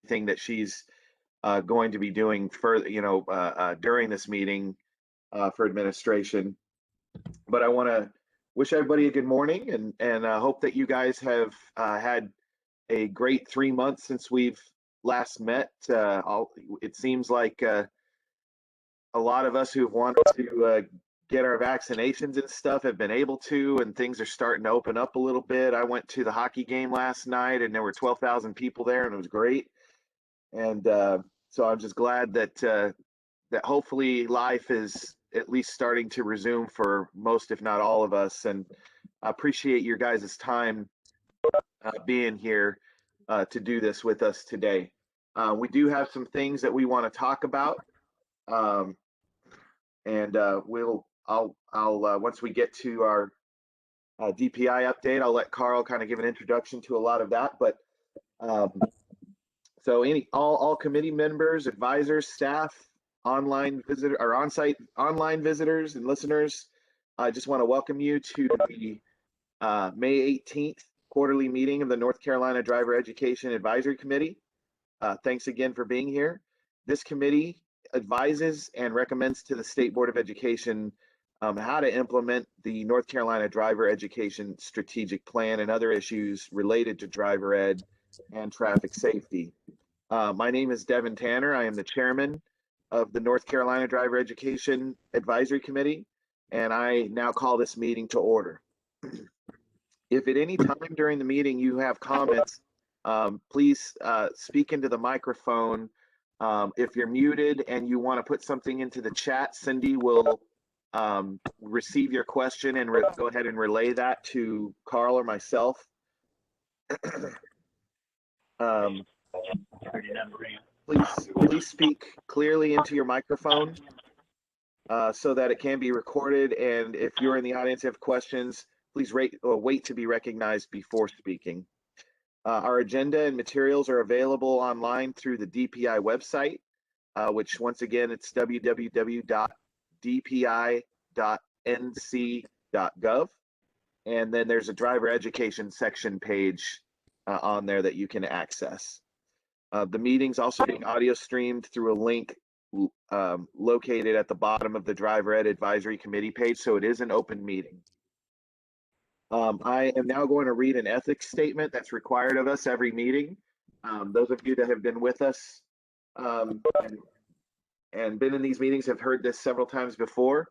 everything that she's going to be doing further, during this meeting for administration. But I want to wish everybody a good morning, and hope that you guys have had a great 3 months since we've last met. It seems like a lot of us who've wanted to get our vaccinations and stuff have been able to, and things are starting to open up a little bit. I went to the hockey game last night, and there were 12,000 people there, and it was great. And so I'm just glad that hopefully life is at least starting to resume for most, if not all of us. And I appreciate your guys' time being here to do this with us today. We do have some things that we want to talk about, and I'll once we get to our DPI update, I'll let Carl kind of give an introduction to a lot of that. But so all committee members, advisors, staff, online visitor or on-site online visitors and listeners, I just want to welcome you to the May 18th quarterly meeting of the North Carolina Driver Education Advisory Committee. Thanks again for being here. This committee advises and recommends to the State Board of Education how to implement the North Carolina Driver Education Strategic Plan and other issues related to driver ed and traffic safety. My name is Devin Tanner. I am the chairman of the North Carolina Driver Education Advisory Committee, and I now call this meeting to order. If at any time during the meeting you have comments, please speak into the microphone. If you're muted and you want to put something into the chat, Cindy will receive your question and go ahead and relay that to Carl or myself. Please speak clearly into your microphone so that it can be recorded. And if you're in the audience and have questions, please wait to be recognized before speaking. Our agenda and materials are available online through the DPI website, which once again, it's www.dpi.nc.gov. And then there's a driver education section page on there that you can access. The meeting's also being audio streamed through a link located at the bottom of the Driver Ed Advisory Committee page, so it is an open meeting. I am now going to read an ethics statement that's required of us every meeting. Those of you that have been with us and been in these meetings have heard this several times before,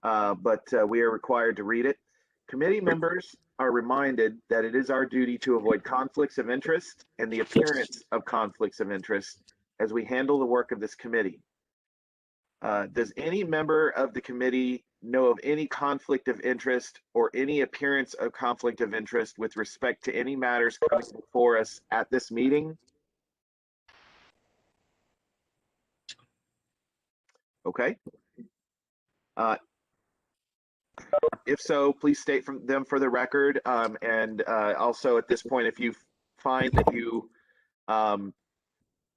but we are required to read it. Committee members are reminded that it is our duty to avoid conflicts of interest and the appearance of conflicts of interest as we handle the work of this committee. Does any member of the committee know of any conflict of interest or any appearance of conflict of interest with respect to any matters coming before us at this meeting? Okay. If so, please state them for the record. And also at this point, if you find that you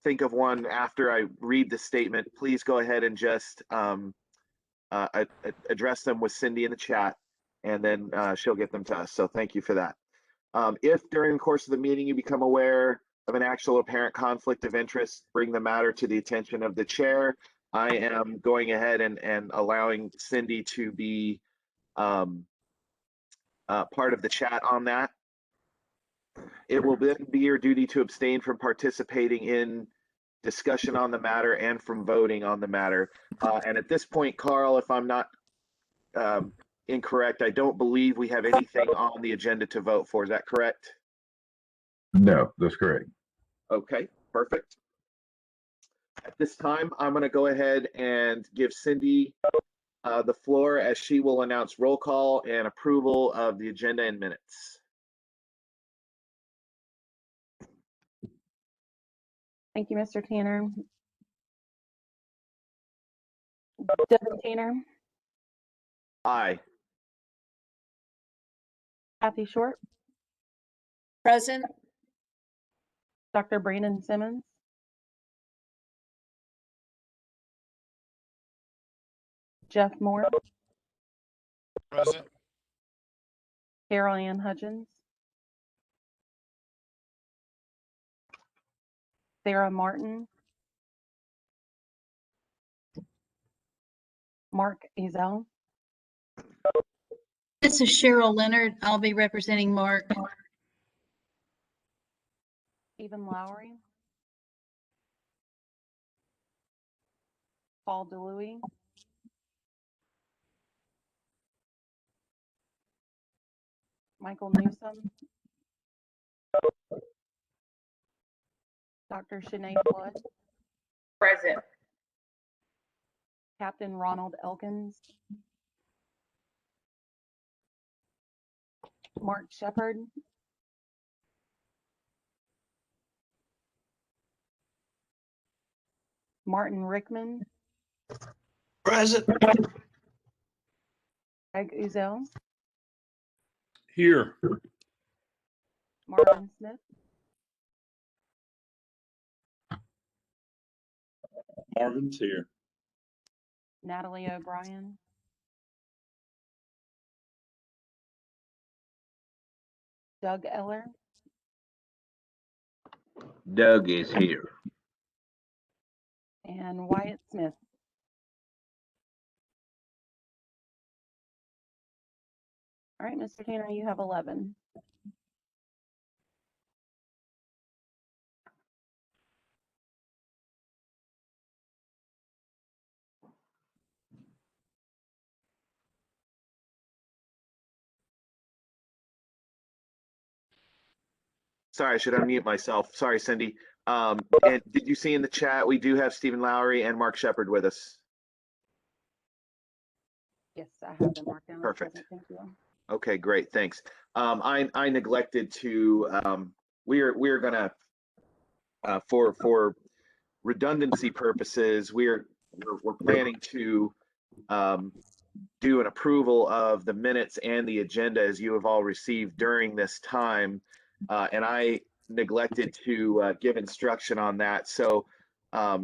think of one after I read the statement, please go ahead and just address them with Cindy in the chat, and then she'll get them to us. So thank you for that. If during the course of the meeting you become aware of an actual apparent conflict of interest, bring the matter to the attention of the chair. I am going ahead and allowing Cindy to be part of the chat on that. It will then be your duty to abstain from participating in discussion on the matter and from voting on the matter. And at this point, Carl, if I'm not incorrect, I don't believe we have anything on the agenda to vote for. Is that correct? No, that's correct. Okay, perfect. At this time, I'm going to go ahead and give Cindy the floor as she will announce roll call and approval of the agenda and minutes. Thank you, Mr. Tanner. Devin Tanner. Aye. Kathy Short. Present. Dr. Brandon Simmons. Jeff Moore. Present. Carol Ann Hudgens. Sarah Martin, Mark Ezel, This is Cheryl Leonard. I'll be representing Mark. Stephen Lowry, Paul DeLuey, Michael Newsom, Dr. Shanae Flood, Present. Captain Ronald Elkins, Mark Shepard, Martin Rickman, Present. Greg Uzel, Here. Marvin Smith, Marvin's here. Natalie O'Brien, Doug Eller, Doug is here. and Wyatt Smith. All right, Mr. Tanner, you have 11. Sorry, I should unmute myself. Sorry, Cindy. And did you see in the chat, we do have Stephen Lowry and Mark Shepard with us. Yes, I have them marked down. as Perfect. present. Thank you. Okay, great, thanks. I neglected to, we're gonna, for redundancy purposes, we're planning to do an approval of the minutes and the agenda as you have all received during this time. And I neglected to give instruction on that. So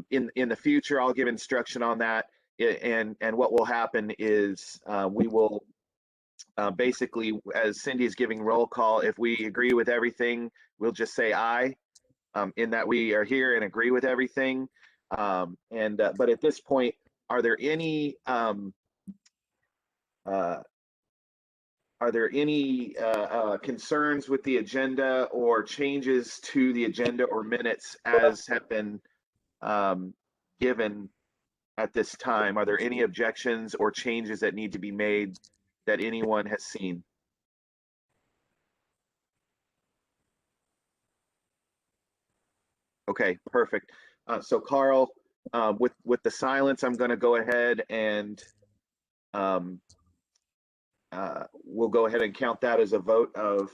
in the future, I'll give instruction on that. And what will happen is we will basically, as Cindy is giving roll call, if we agree with everything, we'll just say aye, in that we are here and agree with everything. But at this point, are there any concerns with the agenda or changes to the agenda or minutes as have been given at this time? Are there any objections or changes that need to be made that anyone has seen? Okay, perfect. So Carl, with the silence, I'm going to go ahead and we'll go ahead and count that as a vote of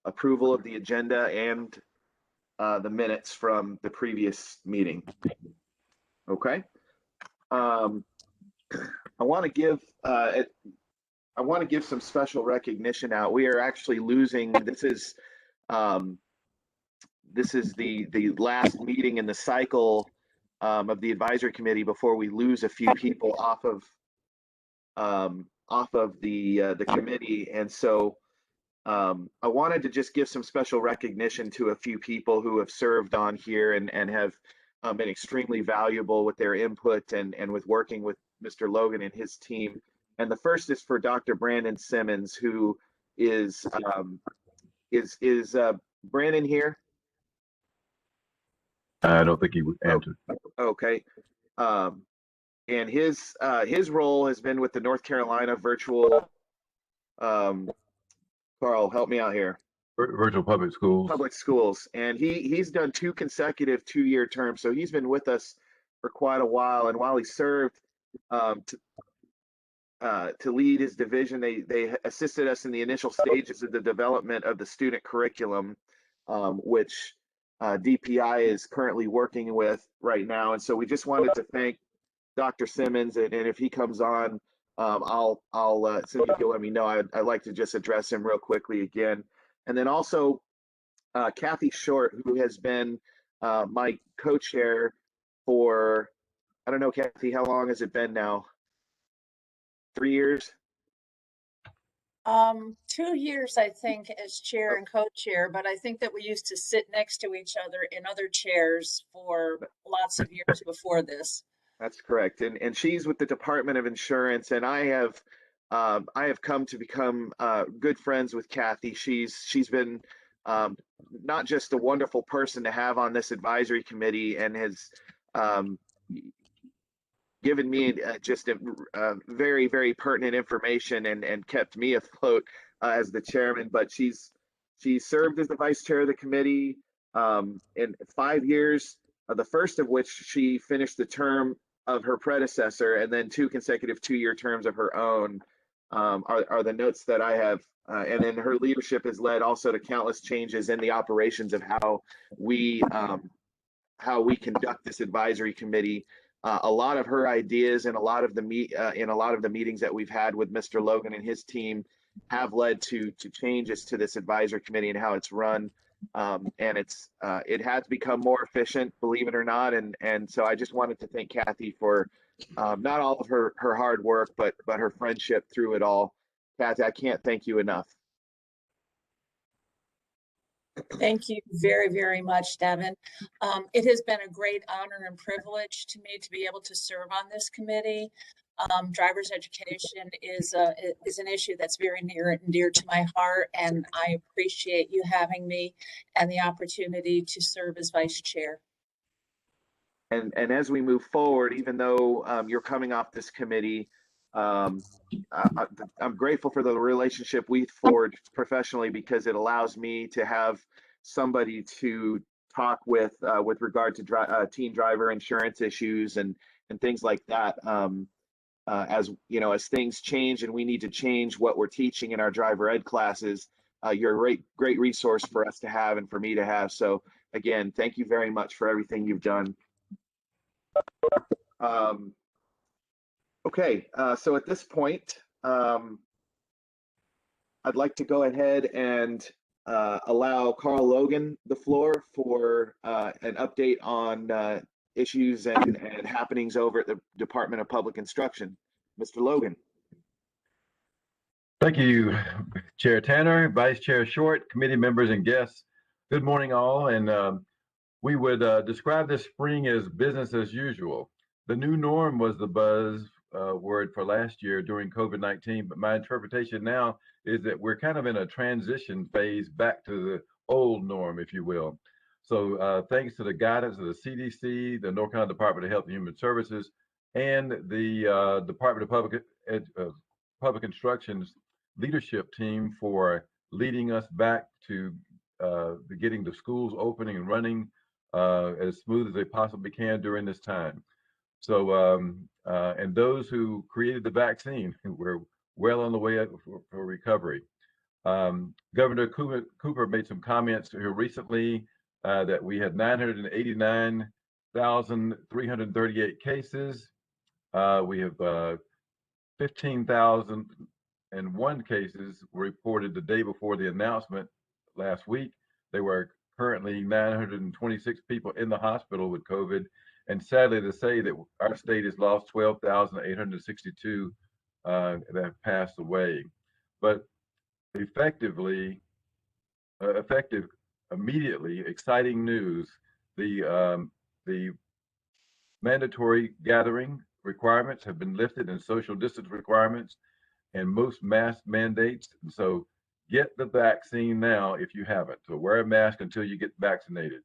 approval of the agenda and the minutes from the previous meeting. Okay. I want to give some special recognition out. We are actually losing. This is the last meeting in the cycle of the advisory committee before we lose a few people off of the committee. And so I wanted to just give some special recognition to a few people who have served on here and have been extremely valuable with their input and with working with Mr. Logan and his team. And the first is for Dr. Brandon Simmons, who is Brandon here? I don't think he answered. Okay. And his role has been with the North Carolina virtual, Carl, help me out here. Virtual public schools. Public schools. And he's done 2 consecutive 2-year terms. So he's been with us for quite a while. And while he served to lead his division, they assisted us in the initial stages of the development of the student curriculum, which DPI is currently working with right now. And so we just wanted to thank Dr. Simmons, and if he comes on, I'll Cindy, if you'll let me know, I'd like to just address him real quickly again. And then also Kathy Short, who has been my co-chair for, I don't know, Kathy, how long has it been now? 3 years? 2 years, I think, as chair and co-chair, but I think that we used to sit next to each other in other chairs for lots of years before this. That's correct. And she's with the Department of Insurance, and I have come to become good friends with Kathy. She's been not just a wonderful person to have on this advisory committee, and has um, given me just a very, very pertinent information, and kept me afloat as the chairman. But she served as the vice chair of the committee in 5 years, the first of which she finished the term of her predecessor, and then 2 consecutive 2-year terms of her own. Are the notes that I have. And then her leadership has led also to countless changes in the operations of how we conduct this advisory committee. A lot of her ideas and a lot of the meetings that we've had with Mr. Logan and his team have led to changes to this advisory committee and how it's run. And it has become more efficient, believe it or not. And so I just wanted to thank Kathy for not all of her hard work, but her friendship through it all. Kathy, I can't thank you enough. Thank you very, very much, Devin. It has been a great honor and privilege to me to be able to serve on this committee. Driver's education is an issue that's very near and dear to my heart, and I appreciate you having me and the opportunity to serve as vice chair. And as we move forward, even though you're coming off this committee, I'm grateful for the relationship we forged professionally, because it allows me to have somebody to talk with regard to teen driver insurance issues and things like that. As you know, as things change and we need to change what we're teaching in our driver ed classes, you're a great resource for us to have and for me to have. So again, thank you very much for everything you've done. Okay, so at this point, I'd like to go ahead and allow Carl Logan the floor for an update on issues and happenings over at the Department of Public Instruction. Mr. Logan. Thank you, Chair Tanner, Vice Chair Short, committee members and guests. Good morning, all. And we would describe this spring as business as usual. The new norm was the buzz word for last year during COVID-19, but my interpretation now is that we're kind of in a transition phase back to the old norm, if you will. So thanks to the guidance of the CDC, the North Carolina Department of Health and Human Services, and the Department of Public Instruction's leadership team for leading us back to getting the schools opening and running as smooth as they possibly can during this time. So, and those who created the vaccine, we're well on the way for recovery. Governor Cooper made some comments here recently that we had 989,338 cases. We have 15,001 cases reported the day before the announcement last week. There were currently 926 people in the hospital with COVID. And sadly to say that our state has lost 12,862 that have passed away. But effective immediately, exciting news. The mandatory gathering requirements have been lifted, and social distance requirements and most mask mandates. And so get the vaccine now if you haven't. So wear a mask until you get vaccinated.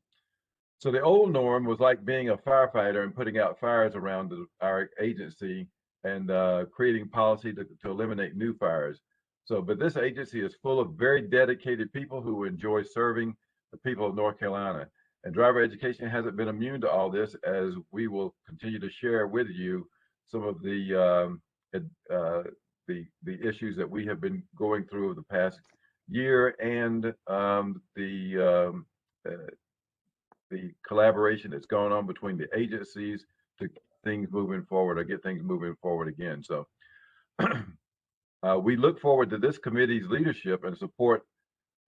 So the old norm was like being a firefighter and putting out fires around our agency and creating policy to eliminate new fires. So, but this agency is full of very dedicated people who enjoy serving the people of North Carolina. And driver education hasn't been immune to all this, as we will continue to share with you some of the issues that we have been going through over the past year, and the collaboration that's going on between the agencies to get things moving forward, or get things moving forward again. So we look forward to this committee's leadership and support,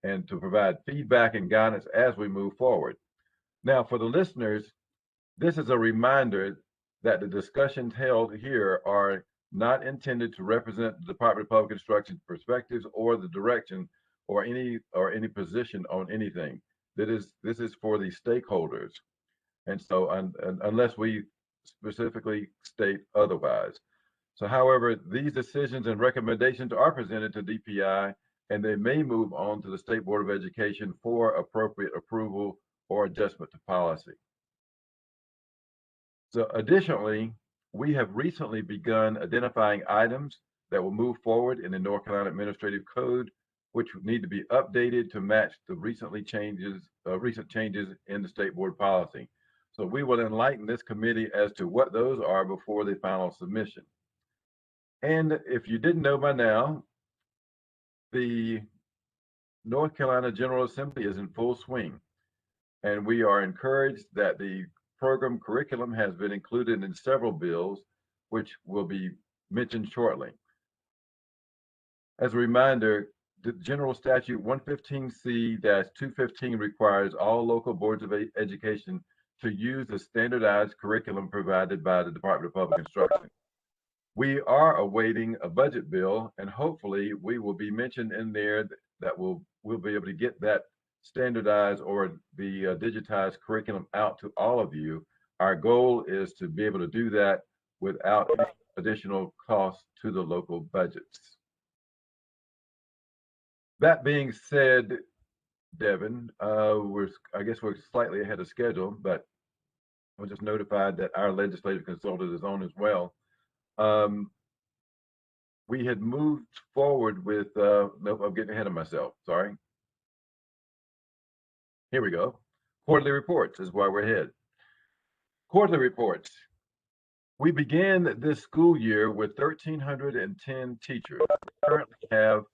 and to provide feedback and guidance as we move forward. Now, for the listeners, this is a reminder that the discussions held here are not intended to represent the Department of Public Instruction's perspectives or the direction or any position on anything. This is for the stakeholders. And so unless we specifically state otherwise. So however, these decisions and recommendations are presented to DPI and they may move on to the State Board of Education for appropriate approval or adjustment to policy. So additionally, we have recently begun identifying items that will move forward in the North Carolina Administrative Code, which need to be updated to match the recent changes in the State Board policy. So we will enlighten this committee as to what those are before the final submission. And if you didn't know by now, the North Carolina General Assembly is in full swing, and we are encouraged that the program curriculum has been included in several bills, which will be mentioned shortly. As a reminder, the General Statute 115C-215 requires all local boards of education to use the standardized curriculum provided by the Department of Public Instruction. We are awaiting a budget bill, and hopefully we will be mentioned in there that we'll be able to get that standardized or the digitized curriculum out to all of you. Our goal is to be able to do that without any additional cost to the local budgets. That being said, Devin, I guess we're slightly ahead of schedule, but I was just notified that our legislative consultant is on as well. We had moved forward with, nope, I'm getting ahead of myself, sorry. Here we go. Quarterly reports is why we're ahead. Quarterly reports. We began this school year with 1,310 teachers. We currently have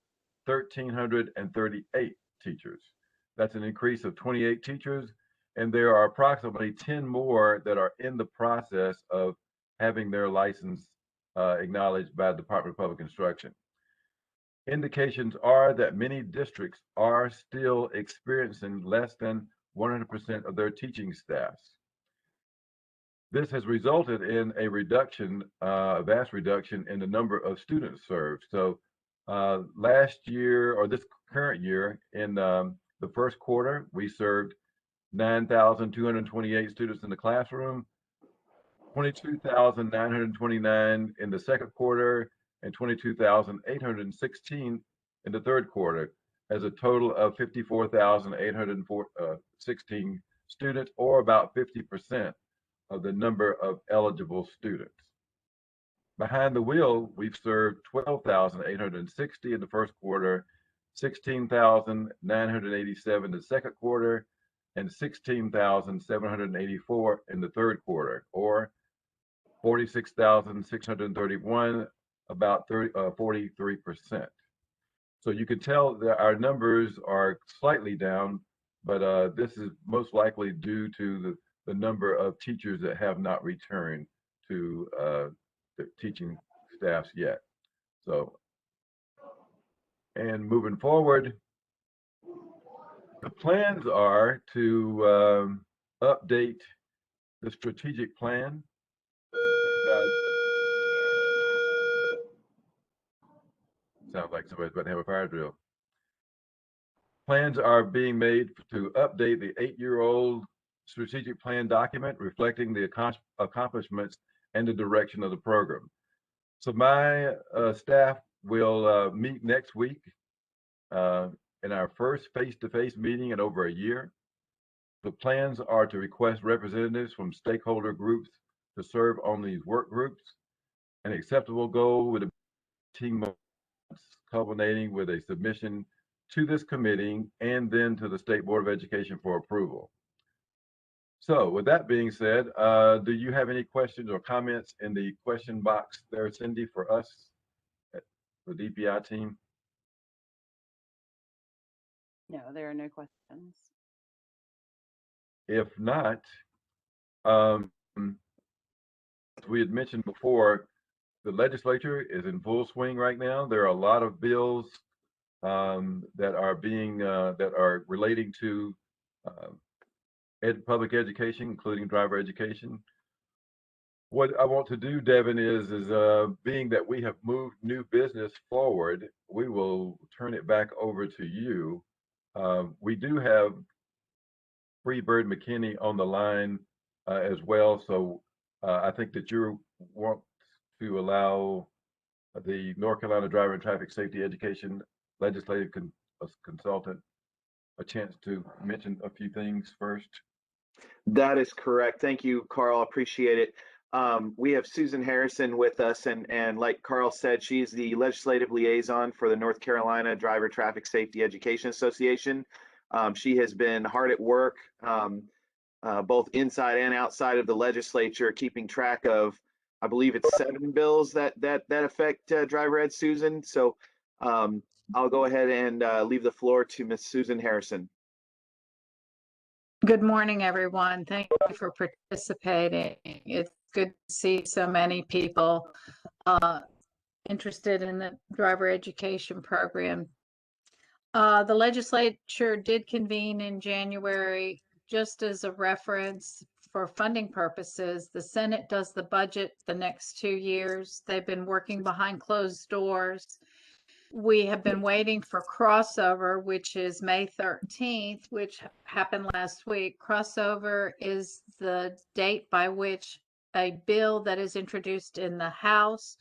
1,338 teachers. That's an increase of 28 teachers, and there are approximately 10 more that are in the process of having their license acknowledged by the Department of Public Instruction. Indications are that many districts are still experiencing less than 100% of their teaching staffs. This has resulted in a reduction, a vast reduction in the number of students served. So last year, or this current year, in the first quarter, we served 9,228 students in the classroom, 22,929 in the second quarter, and 22,816 in the third quarter, as a total of 54,816 students, or about 50% of the number of eligible students. Behind the wheel, we've served 12,860 in the first quarter, 16,987 in the second quarter, and 16,784 in the third quarter, or 46,631, about 43%. So you can tell that our numbers are slightly down, but this is most likely due to the number of teachers that have not returned to the teaching staffs yet. So, and moving forward, the plans are to update the strategic plan. Sounds like somebody's about to have a fire drill. Plans are being made to update the 8-year-old strategic plan document reflecting the accomplishments and the direction of the program. So my staff will meet next week in our first face-to-face meeting in over a year. The plans are to request representatives from stakeholder groups to serve on these work groups. An acceptable goal would be 18 months, culminating with a submission to this committee and then to the State Board of Education for approval. So with that being said, do you have any questions or comments in the question box there, Cindy, for us, the DPI team? No, there are no questions. If not, as we had mentioned before, the legislature is in full swing right now. There are a lot of bills that are relating to public education, including driver education. what I want to do, Devin, is being that we have moved new business forward, we will turn it back over to you. We do have Freebird McKinney on the line as well, so I think that you want to allow the North Carolina Driver and Traffic Safety Education Legislative Consultant a chance to mention a few things first. That is correct. Thank you, Carl. Appreciate it. We have Susan Harrison with us, and like Carl said, she's the legislative liaison for the North Carolina Driver Traffic Safety Education Association. She has been hard at work, both inside and outside of the legislature, keeping track of, I believe it's 7 bills that affect driver ed, Susan. So I'll go ahead and leave the floor to Ms. Susan Harrison. Good morning, everyone. Thank you for participating. It's good to see so many people interested in the driver education program. The legislature did convene in January. Just as a reference for funding purposes, the Senate does the budget the next 2 years. They've been working behind closed doors. We have been waiting for crossover, which is May 13th, which happened last week. Crossover is the date by which a bill that is introduced in the House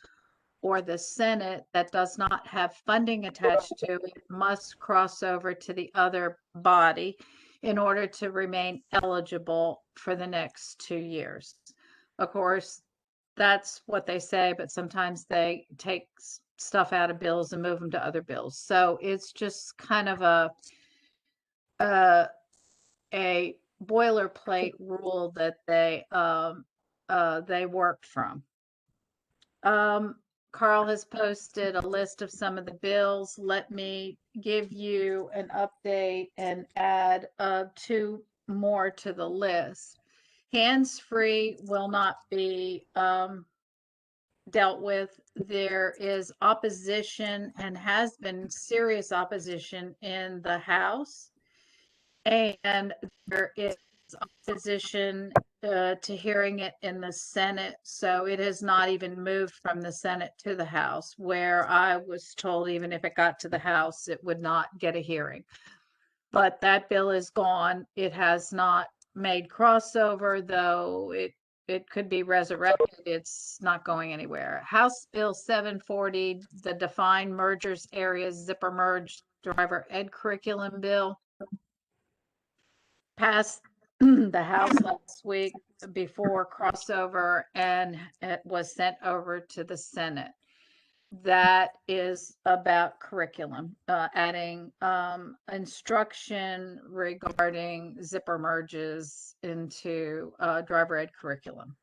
or the Senate that does not have funding attached to it must cross over to the other body in order to remain eligible for the next 2 years. Of course, that's what they say, but sometimes they take stuff out of bills and move them to other bills. So it's just kind of a boilerplate rule that they worked from. Carl has posted a list of some of the bills. Let me give you an update and add 2 more to the list. Hands-free will not be dealt with. There is opposition and has been serious opposition in the House, and there is opposition to hearing it in the Senate. So it has not even moved from the Senate to the House, where I was told even if it got to the House, it would not get a hearing. But that bill is gone. It has not made crossover, though it could be resurrected. It's not going anywhere. House Bill 740, the defined mergers areas zipper merge driver ed curriculum bill, passed the House last week before crossover, and it was sent over to the Senate. That is about curriculum, adding instruction regarding zipper merges into driver ed curriculum.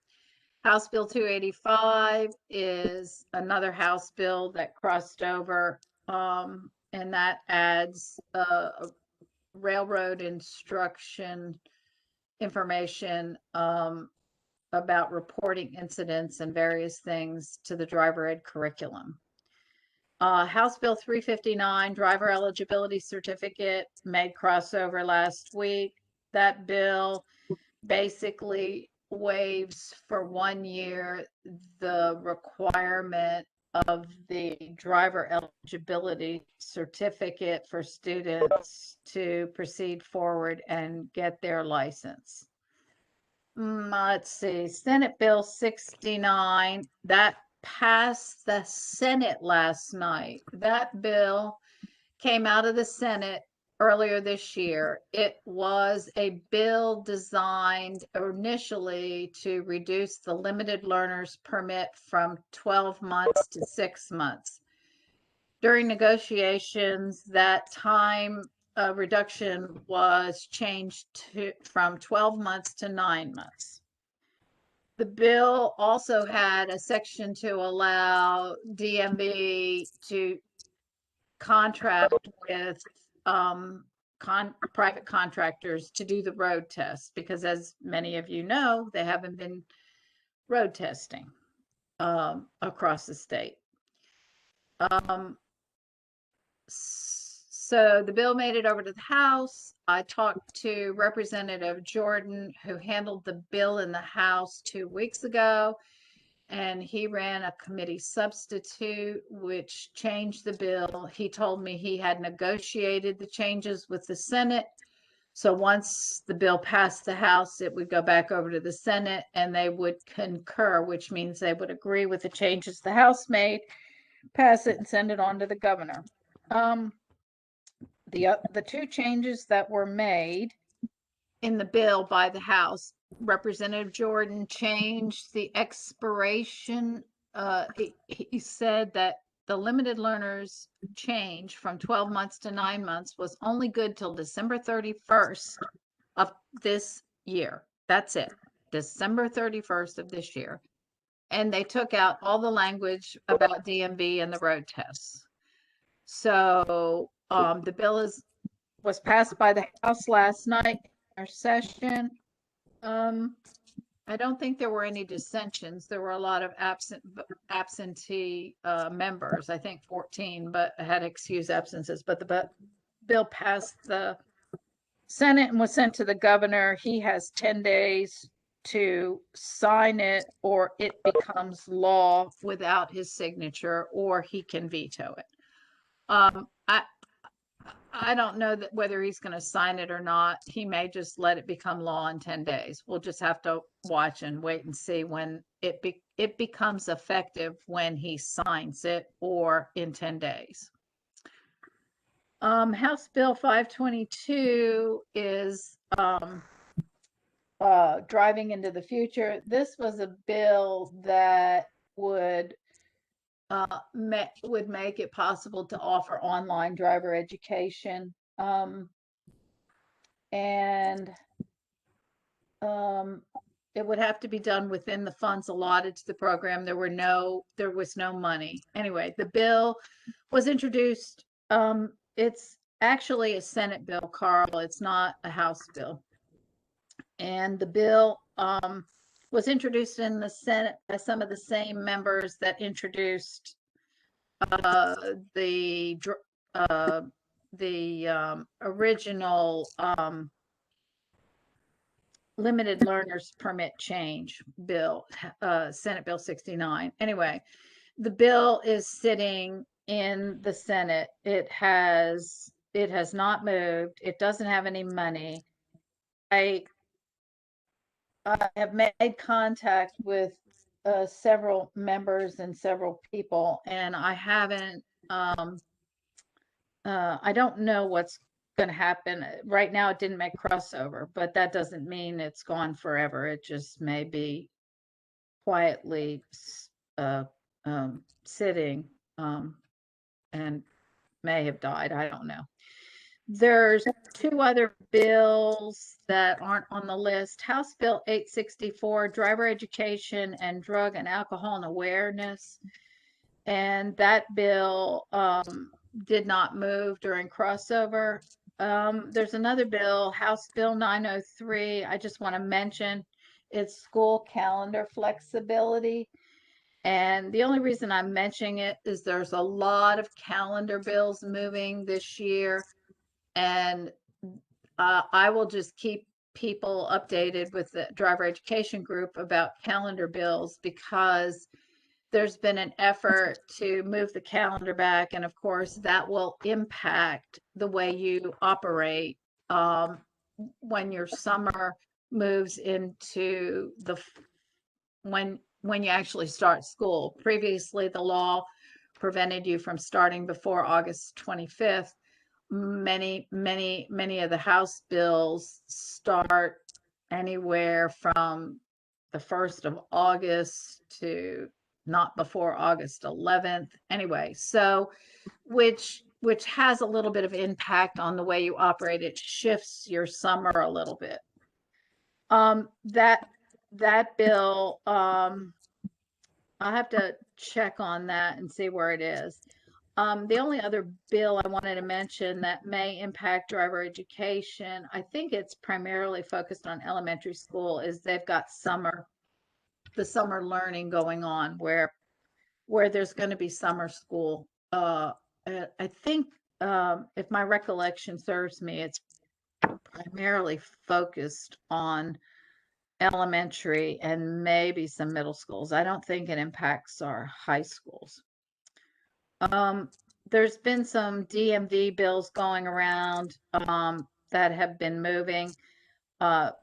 House Bill 285 is another House bill that crossed over, and that adds railroad instruction information about reporting incidents and various things to the driver ed curriculum. House Bill 359, driver eligibility certificate, made crossover last week. That bill basically waives for 1 year the requirement of the driver eligibility certificate for students to proceed forward and get their license. Let's see, Senate Bill 69, that passed the Senate last night. That bill came out of the Senate earlier this year. It was a bill designed initially to reduce the limited learners permit from 12 months to 6 months. During negotiations, that time reduction was changed from 12 months to 9 months. The bill also had a section to allow DMV to contract with private contractors to do the road test, because as many of you know, they haven't been road testing across the state. So the bill made it over to the House. I talked to Representative Jordan, who handled the bill in the House 2 weeks ago. and he ran a committee substitute, which changed the bill. He told me he had negotiated the changes with the Senate. So once the bill passed the House, it would go back over to the Senate and they would concur, which means they would agree with the changes the House made, pass it and send it on to the governor. The two changes that were made in the bill by the House, Representative Jordan changed the expiration. He said that the limited learners change from 12 months to 9 months was only good till December 31st of this year. That's it. December 31st of this year. And they took out all the language about DMV and the road tests. So the bill was passed by the House last night, our session. I don't think there were any dissensions. There were a lot of absentee members, I think 14, but had excused absences. But the bill passed the Senate and was sent to the governor. He has 10 days to sign it, or it becomes law without his signature, or he can veto it. I don't know that whether he's going to sign it or not. He may just let it become law in 10 days. We'll just have to watch and wait and see when it becomes effective, when he signs it, or in 10 days. House Bill 522 is driving into the future. This was a bill that would make it possible to offer online driver education. It would have to be done within the funds allotted to the program. There was no money. Anyway, the bill was introduced. It's actually a Senate bill, Carl. It's not a House bill. And the bill was introduced in the Senate by some of the same members that introduced the original limited learners permit change bill, Senate Bill 69. Anyway, the bill is sitting in the Senate. It has not moved. It doesn't have any money. I have made contact with several members and several people, and I haven't, I don't know what's going to happen. Right now, it didn't make crossover, but that doesn't mean it's gone forever. It just may be quietly sitting and may have died. I don't know. There's two other bills that aren't on the list. House Bill 864, driver education and drug and alcohol and awareness. And that bill did not move during crossover. There's another bill, House Bill 903. I just want to mention it's school calendar flexibility. And the only reason I'm mentioning it is there's a lot of calendar bills moving this year. And I will just keep people updated with the driver education group about calendar bills, because there's been an effort to move the calendar back. And of course, that will impact the way you operate when your summer moves into when you actually start school. Previously, the law prevented you from starting before August 25th. Many of the House bills start anywhere from the 1st of August to not before August 11th. Anyway, so which has a little bit of impact on the way you operate. It shifts your summer a little bit. That bill, I'll have to check on that and see where it is. The only other bill I wanted to mention that may impact driver education, I think it's primarily focused on elementary school, is they've got the summer learning going on where there's going to be summer school. I think if my recollection serves me, it's primarily focused on elementary and maybe some middle schools. I don't think it impacts our high schools. There's been some DMV bills going around that have been moving.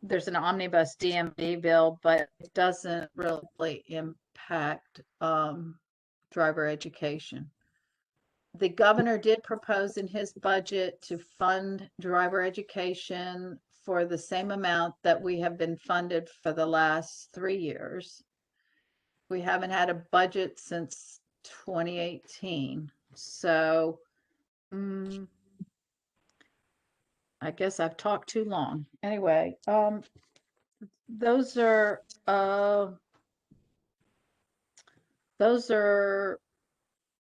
There's an omnibus DMV bill, but it doesn't really impact driver education. The governor did propose in his budget to fund driver education for the same amount that we have been funded for the last 3 years. We haven't had a budget since 2018. So I guess I've talked too long. Anyway, those are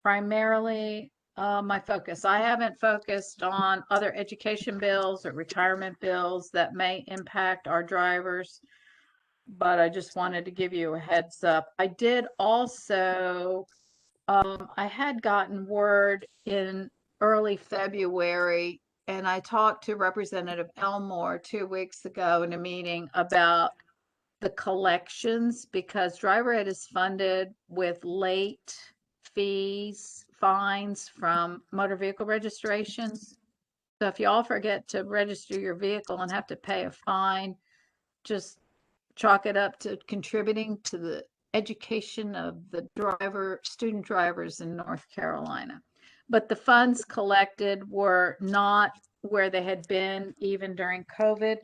primarily my focus. I haven't focused on other education bills or retirement bills that may impact our drivers, but I just wanted to give you a heads up. I did also, I had gotten word in early February, and I talked to Representative Elmore 2 weeks ago in a meeting about the collections, because driver ed is funded with late fees, fines from motor vehicle registrations. So if you all forget to register your vehicle and have to pay a fine, just chalk it up to contributing to the education of the student drivers in North Carolina. But the funds collected were not where they had been even during COVID,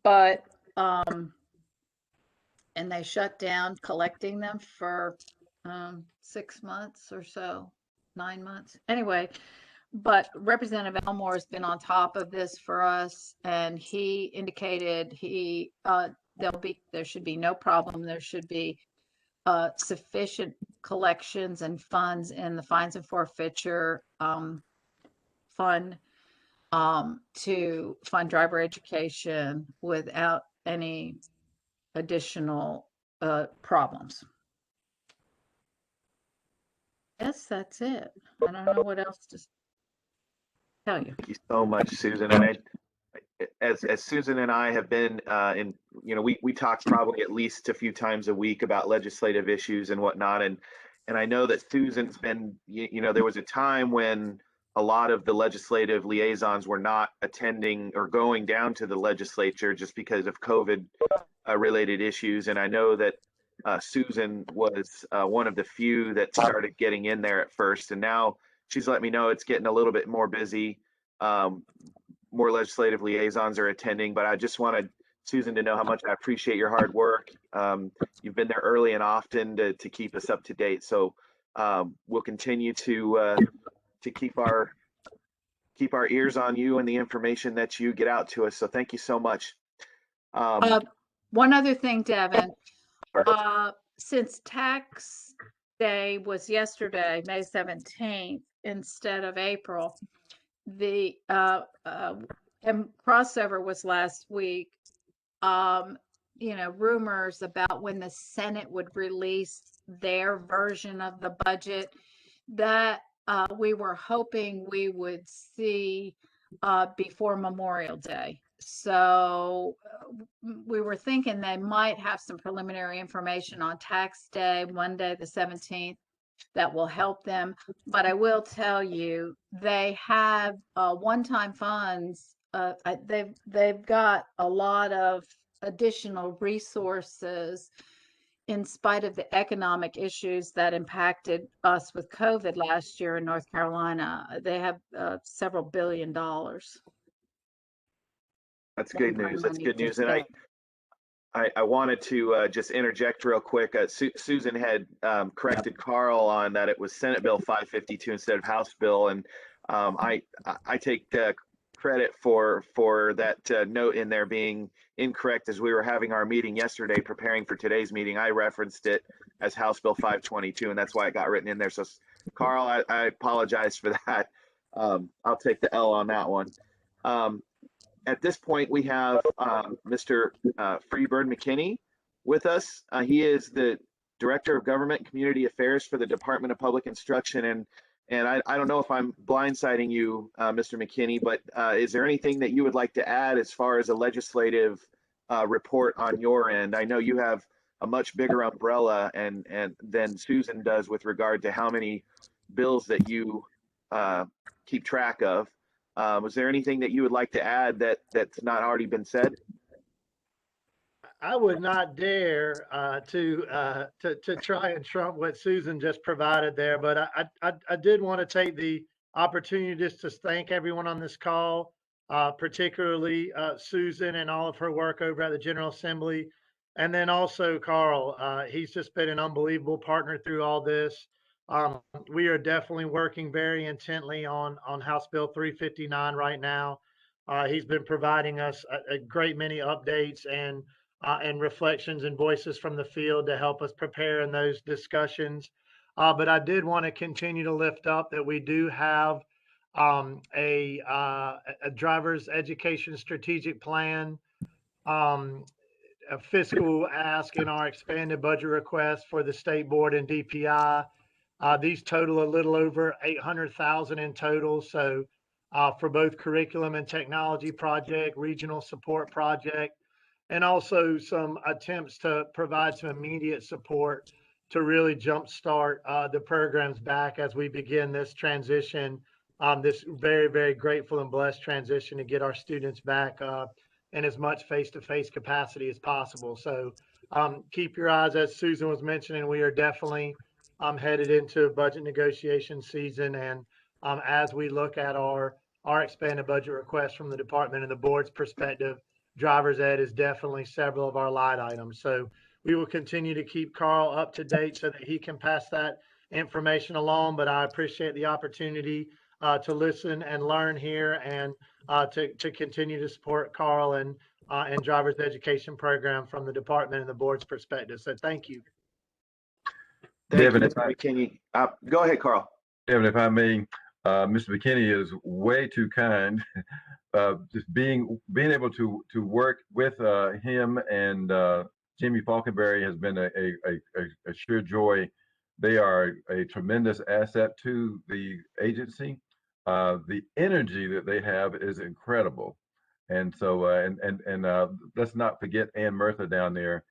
but and they shut down collecting them for 6 months or so, 9 months. Anyway, but Representative Elmore has been on top of this for us, and he indicated there should be no problem. There should be sufficient collections and funds in the fines and forfeiture fund to fund driver education without any additional problems. Yes, that's it. I don't know what else to tell you. Thank you so much, Susan. And as Susan and I have been we talk probably at least a few times a week about legislative issues and whatnot. And I know that Susan's been, there was a time when a lot of the legislative liaisons were not attending or going down to the legislature just because of COVID related issues. And I know that Susan was one of the few that started getting in there at first. And now she's let me know it's getting a little bit more busy. More legislative liaisons are attending, but I just wanted Susan to know how much I appreciate your hard work. You've been there early and often to keep us up to date. So we'll continue to keep our ears on you and the information that you get out to us. So thank you so much. One other thing, Devin, since tax day was yesterday, May 17th, instead of April, the and crossover was last week. Rumors about when the Senate would release their version of the budget that we were hoping we would see before Memorial Day. So we were thinking they might have some preliminary information on tax day, Monday the 17th, that will help them. But I will tell you, they have one-time funds. They've got a lot of additional resources in spite of the economic issues that impacted us with COVID last year in North Carolina. They have several $billion. That's good news. That's good news. And I wanted to just interject real quick. Susan had corrected Carl on that it was Senate Bill 552 instead of House Bill, and I take credit for that note in there being incorrect. As we were having our meeting yesterday, preparing for today's meeting, I referenced it as House Bill 522, and that's why it got written in there. So, Carl, I apologize for that. I'll take the L on that one. At this point, we have Mr. Freeburn McKinney with us. He is the Director of Government and Community Affairs for the Department of Public Instruction. And I don't know if I'm blindsiding you, Mr. McKinney, but is there anything that you would like to add as far as a legislative report on your end? I know you have a much bigger umbrella and than Susan does with regard to how many bills that you keep track of. Was there anything that you would like to add that's not already been said? I would not dare to try and trump what Susan just provided there, but I did want to take the opportunity just to thank everyone on this call, particularly Susan and all of her work over at the General Assembly, and then also Carl. He's just been an unbelievable partner through all this. We are definitely working very intently on House Bill 359 right now. He's been providing us a great many updates and reflections and voices from the field to help us prepare in those discussions. But I did want to continue to lift up that we do have a driver's education strategic plan, a fiscal ask in our expanded budget request for the state board and DPI. These total a little over 800,000 in total. So for both curriculum and technology project, regional support project, and also some attempts to provide some immediate support to really jumpstart the programs back as we begin this transition, this very, very grateful and blessed transition to get our students back in as much face-to-face capacity as possible. So keep your eyes, as Susan was mentioning, we are definitely headed into budget negotiation season. And as we look at our expanded budget request from the department and the board's perspective, driver's ed is definitely several of our line items. So we will continue to keep Carl up to date so that he can pass that information along. But I appreciate the opportunity to listen and learn here and to continue to support Carl and driver's education program from the department and the board's perspective. So thank you. Thank Devin, you, if Mr. McKinney. Go ahead, Carl. Devin, if I may, Mr. McKinney is way too kind. Just being able to work with him and Jimmy Falkenberry has been a sheer joy. They are a tremendous asset to the agency. The energy that they have is incredible, and so let's not forget Ann Murtha down there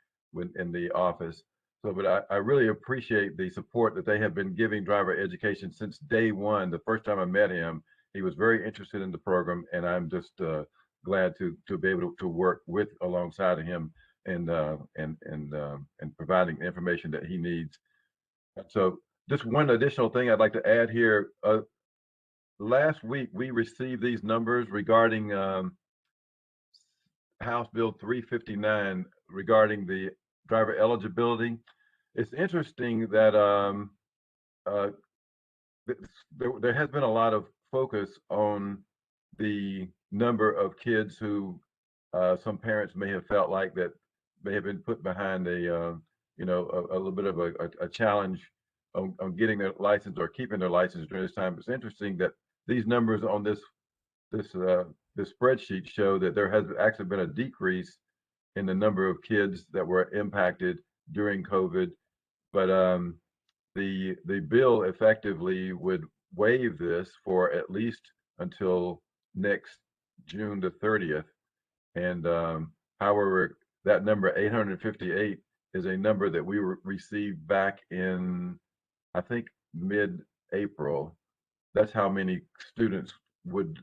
in the office. So, but I really appreciate the support that they have been giving driver education since day one. The first time I met him, he was very interested in the program, and I'm just glad to be able to work alongside of him and providing the information that he needs. So, just one additional thing I'd like to add here. Last week we received these numbers regarding House Bill 359 regarding the driver eligibility. It's interesting that there has been a lot of focus on the number of kids who some parents may have felt like that may have been put behind a little bit of a challenge on getting their license or keeping their license during this time. It's interesting that these numbers on this spreadsheet show that there has actually been a decrease in the number of kids that were impacted during COVID. But the bill effectively would waive this for at least until next June the 30th. And however, that number 858 is a number that we received back in, I think, mid-April. That's how many students would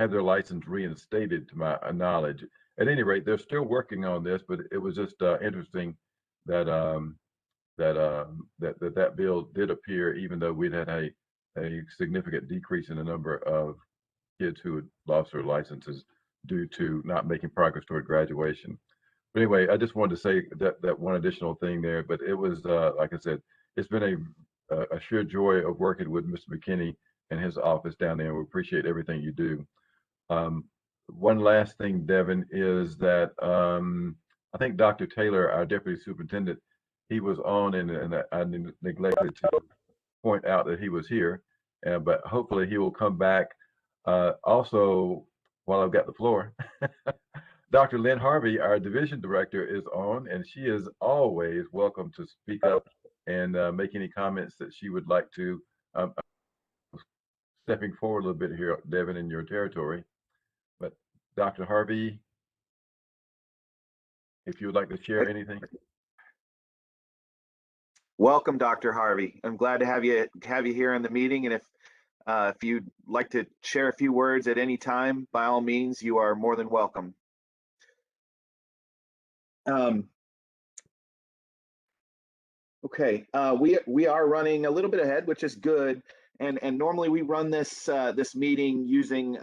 have their license reinstated, to my knowledge. At any rate, they're still working on this, but it was just interesting that that bill did appear, even though we'd had a significant decrease in the number of kids who had lost their licenses due to not making progress toward graduation. But anyway, I just wanted to say that one additional thing there. But it was, like I said, it's been a sheer joy of working with Mr. McKinney and his office down there. We appreciate everything you do. One last thing, Devin, is that I think Dr. Taylor, our deputy superintendent, he was on, and I neglected to point out that he was here, but hopefully he will come back. Also, while I've got the floor, Dr. Lynn Harvey, our division director, is on, and she is always welcome to speak up and make any comments that she would like to. Stepping forward a little bit here, Devin, in your territory. But Dr. Harvey. if you would like to share anything. Welcome, Dr. Harvey. I'm glad to have you here in the meeting. And if you'd like to share a few words at any time, by all means, you are more than welcome. Okay, we are running a little bit ahead, which is good. And normally we run this meeting using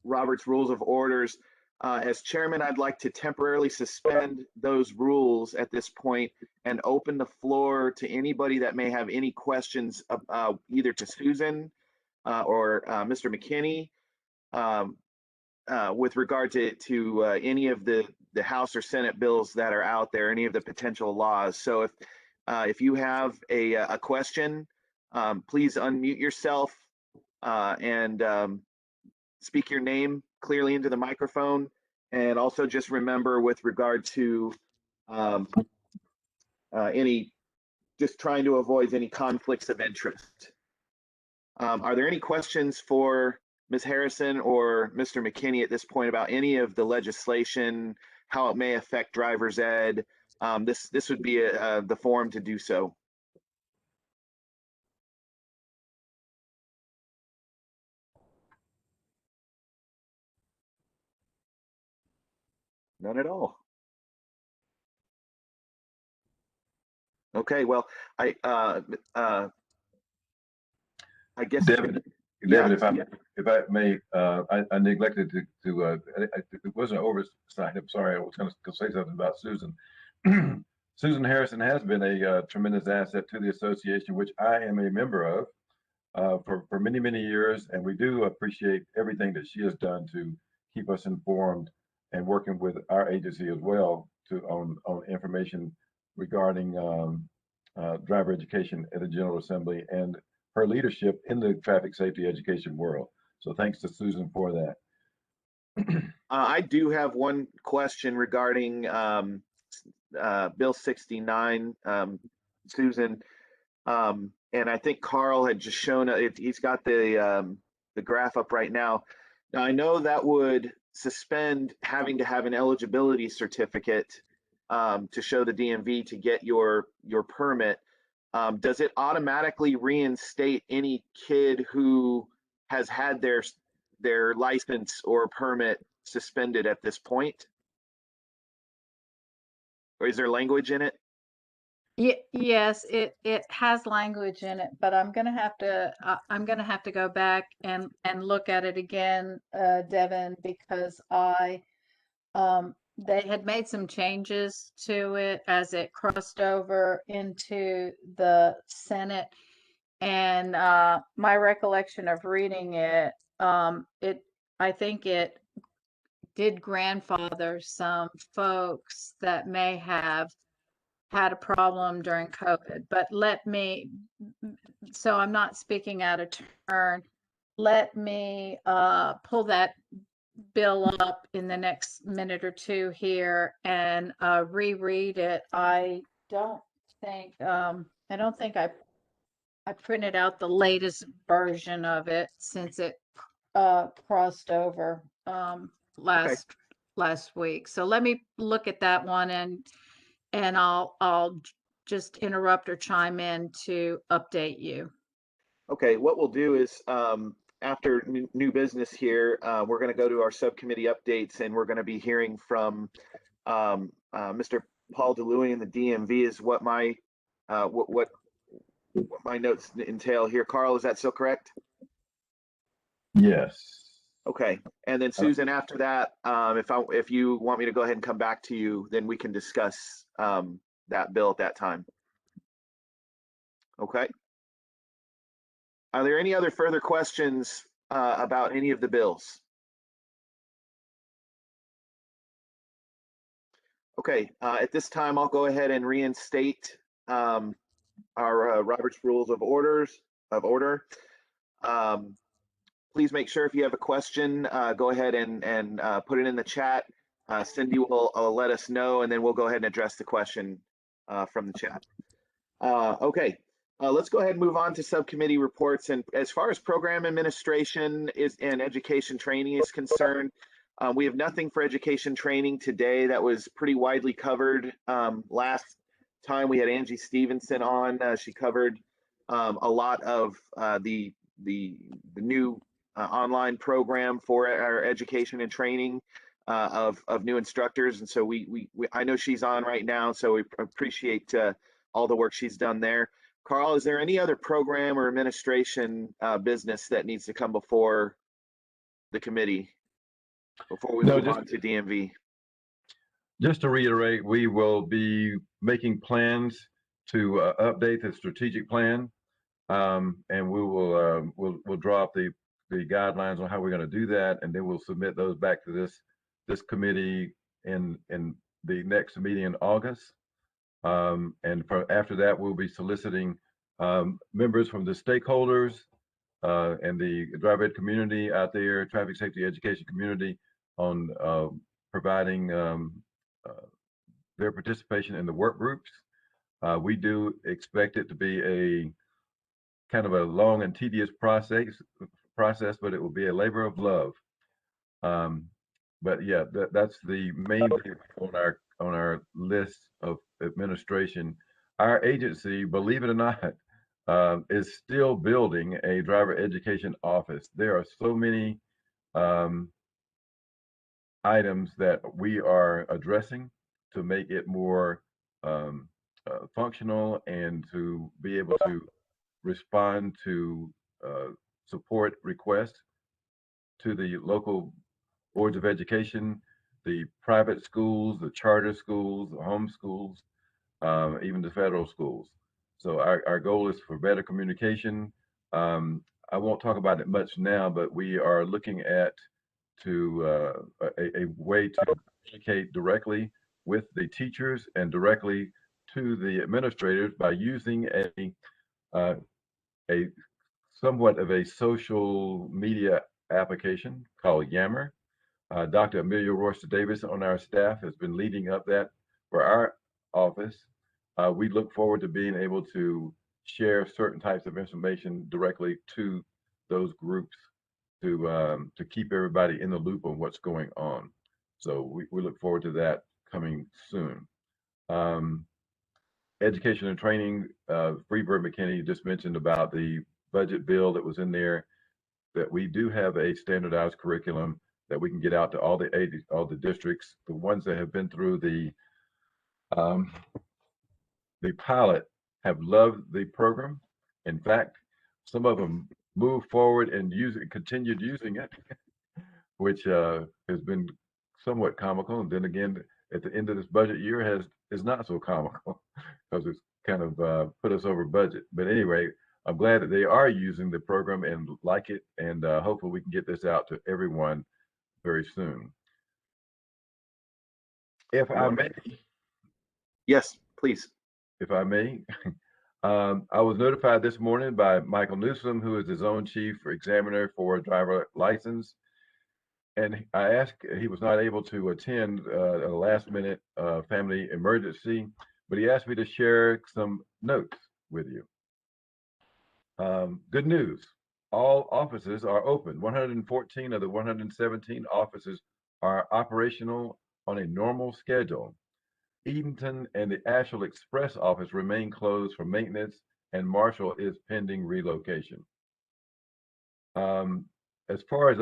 Robert's Rules of Orders. As chairman, I'd like to temporarily suspend those rules at this point and open the floor to anybody that may have any questions, either to Susan or Mr. McKinney, with regard to any of the House or Senate bills that are out there, any of the potential laws. So if you have a question, please unmute yourself and speak your name clearly into the microphone. And also just remember with regard to just trying to avoid any conflicts of interest. Are there any questions for Ms. Harrison or Mr. McKinney at this point about any of the legislation, how it may affect driver's ed? This would be the forum to do so. None at all. Okay, well, I guess Devin, yeah. if I may, I neglected to it wasn't an oversight. I'm sorry. I was going to say something about Susan. Susan Harrison has been a tremendous asset to the association, which I am a member of for many, many years, and we do appreciate everything that she has done to keep us informed and working with our agency as well on information regarding driver education at the General Assembly and her leadership in the traffic safety education world. So thanks to Susan for that. I do have one question regarding Bill 69, Susan, and I think Carl had just shown it. He's got the graph up right now. Now I know that would suspend having to have an eligibility certificate to show the DMV to get your permit. Does it automatically reinstate any kid who has had their license or permit suspended at this point? Or is there language in it? Yes, it has language in it, but I'm gonna have to go back and look at it again, Devin, because they had made some changes to it as it crossed over into the Senate, and my recollection of reading it, I think it did grandfather some folks that may have had a problem during COVID, but so I'm not speaking out of turn. Let me pull that bill up in the next minute or two here and reread it. I don't think I printed out the latest version of it since it crossed over last week. So let me look at that one and I'll just interrupt or chime in to update you. Okay, what we'll do is after new business here, we're going to go to our subcommittee updates, and we're going to be hearing from Mr. Paul DeLuey in the DMV is what my my notes entail here. Carl, is that still correct? Yes. Okay, and then Susan, after that, if you want me to go ahead and come back to you, then we can discuss that bill at that time. Okay. Are there any other further questions about any of the bills? Okay, at this time, I'll go ahead and reinstate our Robert's Rules of Order. Please make sure if you have a question, go ahead and put it in the chat. Cindy will let us know, and then we'll go ahead and address the question from the chat. Okay, let's go ahead and move on to subcommittee reports. And as far as program administration and education training is concerned, We have nothing for education training today. That was pretty widely covered. Last time we had Angie Stevenson on, she covered a lot of the new online program for our education and training of new instructors. And so I know she's on right now, so we appreciate all the work she's done there. Carl, is there any other program or administration business that needs to come before the committee before we move on to DMV? Just to reiterate, we will be making plans to update the strategic plan, and we will we'll draw up the guidelines on how we're going to do that, and then we'll submit those back to this committee in the next meeting in August. And after that, we'll be soliciting members from the stakeholders and the driver ed community out there, traffic safety education community, on providing their participation in the work groups. We do expect it to be a kind of a long and tedious process, but it will be a labor of love. But yeah, that's the main thing on our list of administration. Our agency, believe it or not, is still building a driver education office. There are so many items that we are addressing to make it more functional and to be able to respond to support requests to the local boards of education, the private schools, the charter schools, the home schools, even the federal schools. So our goal is for better communication. I won't talk about it much now, but we are looking at a way to communicate directly with the teachers and directly to the administrators by using a somewhat of a social media application called Yammer. Dr. Amelia Royster Davis on our staff has been leading up that for our office. We look forward to being able to share certain types of information directly to those groups to keep everybody in the loop on what's going on. So we look forward to that coming soon. Education and training, Freeburg McKinney just mentioned about the budget bill that was in there, that we do have a standardized curriculum that we can get out to all the districts. The ones that have been through the pilot have loved the program. In fact, some of them moved forward and continued using it, which has been somewhat comical. And then again, at the end of this budget year is not so comical because it's kind of put us over budget. But anyway, I'm glad that they are using the program and like it, and hopefully we can get this out to everyone very soon. If I may. Yes, please. If I may. I was notified this morning by Michael Newsom, who is his own chief examiner for driver license. And I asked, he was not able to attend a last minute family emergency, but he asked me to share some notes with you. Good news, all offices are open. 114 of the 117 offices are operational on a normal schedule. Edenton and the Asheville Express office remain closed for maintenance, and Marshall is pending relocation. As far as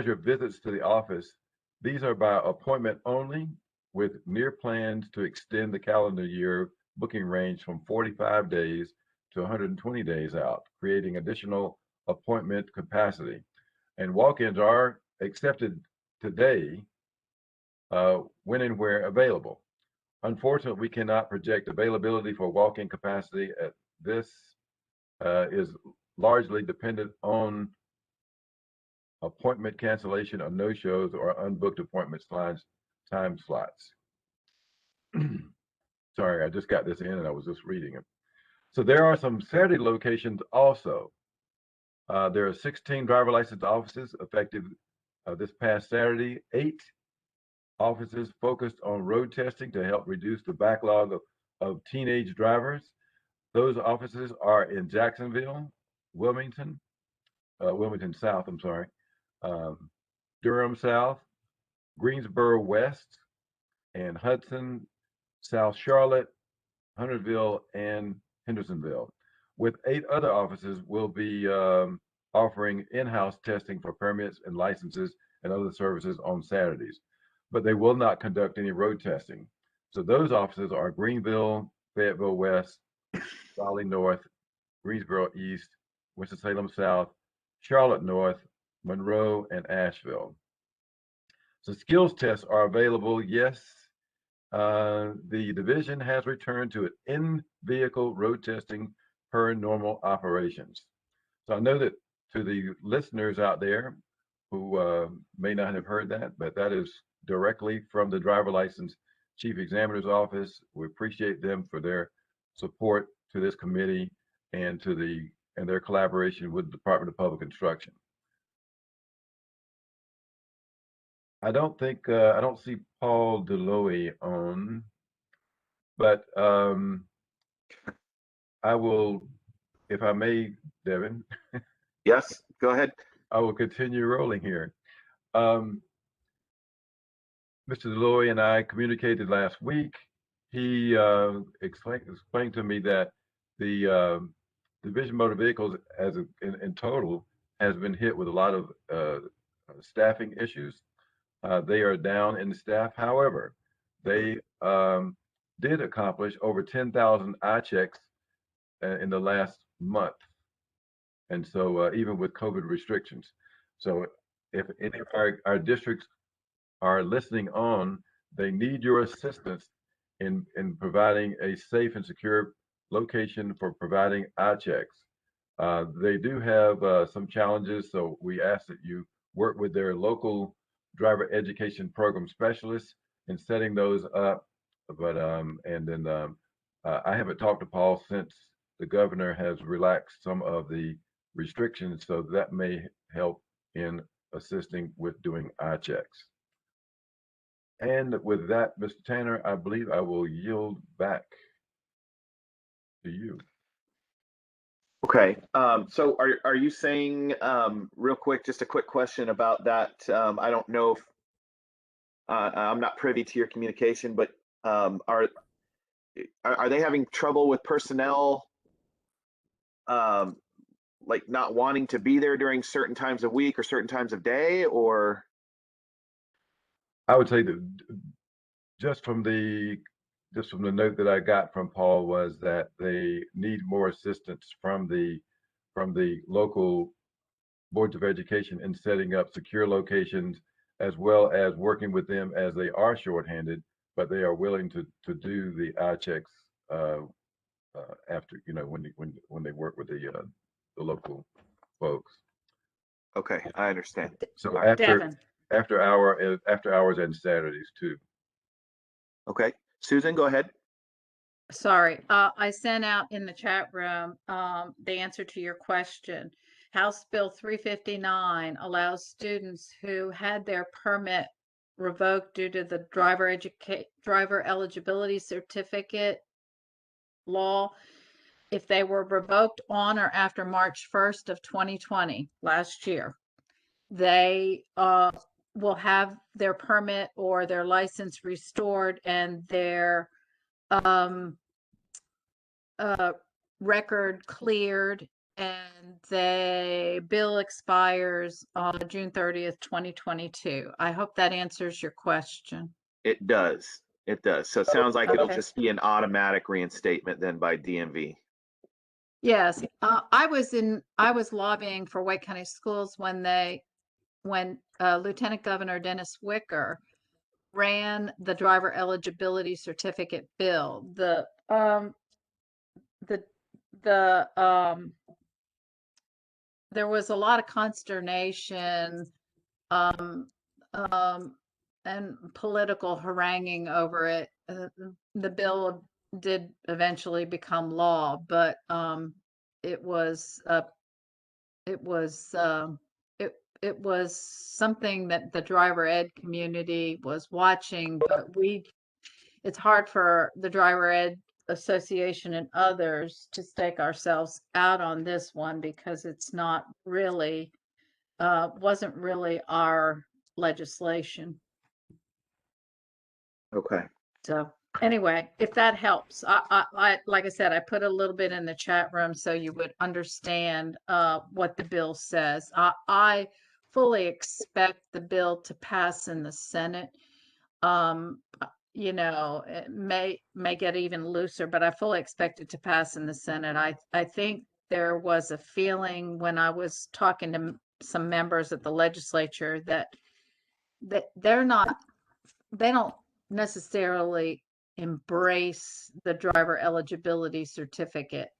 your visits to the office, these are by appointment only, with near plans to extend the calendar year booking range from 45 days to 120 days out, creating additional appointment capacity. And walk-ins are accepted today when and where available. Unfortunately, we cannot project availability for walk-in capacity. This is largely dependent on appointment cancellation or no-shows or unbooked appointment time slots. Sorry, I just got this in and I was just reading it. So there are some Saturday locations also. There are 16 driver license offices effective this past Saturday. 8 offices focused on road testing to help reduce the backlog of teenage drivers. Those offices are in Jacksonville, Wilmington South, Durham South, Greensboro West, and Hudson, South Charlotte, Huntersville, and Hendersonville. With 8 other offices, we'll be offering in-house testing for permits and licenses and other services on Saturdays, but they will not conduct any road testing. So those offices are Greenville, Fayetteville West, Raleigh North, Greensboro East, Winston-Salem South, Charlotte North, Monroe, and Asheville. So skills tests are available. Yes, the division has returned to in-vehicle road testing per normal operations. So I know that to the listeners out there who may not have heard that, but that is directly from the driver license chief examiner's office. We appreciate them for their support to this committee and their collaboration with the Department of Public Instruction. I don't see Paul Deloy on, but I will, if I may, Devin. Yes, go ahead. I will continue rolling here. Mr. Deloy and I communicated last week. He explained to me that the Division Motor Vehicles in total has been hit with a lot of staffing issues. They are down in staff. However, they did accomplish over 10,000 eye checks in the last month. And so even with COVID restrictions. So if any of our districts are listening on, they need your assistance in providing a safe and secure location for providing eye checks. They do have some challenges, so we ask that you work with their local driver education program specialists in setting those up. But I haven't talked to Paul since the governor has relaxed some of the restrictions, so that may help in assisting with doing eye checks. And with that, Mr. Tanner, I believe I will yield back to you. Okay, so are you saying, real quick, just a quick question about that? I don't know if I'm not privy to your communication, but are they having trouble with personnel, like not wanting to be there during certain times of week or certain times of day, or? I would say that just from the note that I got from Paul was that they need more assistance from the local boards of education in setting up secure locations, as well as working with them as they are shorthanded, but they are willing to do the eye checks after, when they work with the local folks. Okay, I understand. So All right. after hours and Saturdays too. Okay, Susan, go ahead. Sorry, I sent out in the chat room the answer to your question. House Bill 359 allows students who had their permit revoked due to the driver eligibility certificate law, if they were revoked on or after March 1st of 2020, last year, they will have their permit or their license restored and their record cleared, and the bill expires on June 30th, 2022. I hope that answers your question. It does. It does. So it sounds like it'll Okay. just be an automatic reinstatement then by DMV. Yes, I was lobbying for White County Schools when Lieutenant Governor Dennis Wicker ran the driver eligibility certificate bill. There was a lot of consternation and political haranguing over it. The bill did eventually become law, but it was something that the driver ed community was watching, but it's hard for the driver ed association and others to stake ourselves out on this one because it's not really wasn't really our legislation. Okay. So anyway, if that helps, I like I said, I put a little bit in the chat room so you would understand what the bill says. I fully expect the bill to pass in the Senate. You know, it may get even looser, but I fully expect it to pass in the Senate. I think there was a feeling when I was talking to some members at the legislature that they don't necessarily embrace the driver eligibility certificate.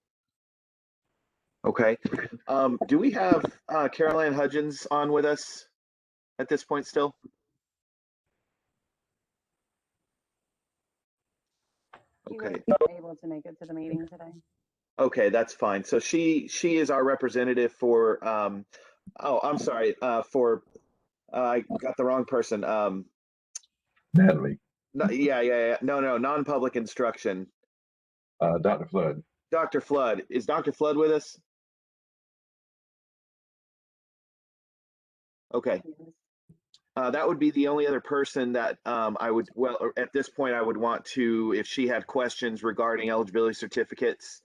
Okay. Do we have Caroline Hudgens on with us at this point still? She Okay. was able to make it to the meeting today. Okay, that's fine. So she is our representative for oh, I'm sorry, for I got the wrong person. Natalie, No, yeah. No, non-public instruction. Dr. Flood. Dr. Flood. Is Dr. Flood with us? Okay. That would be the only other person that I would, well, at this point, I would want to, if she had questions regarding eligibility certificates.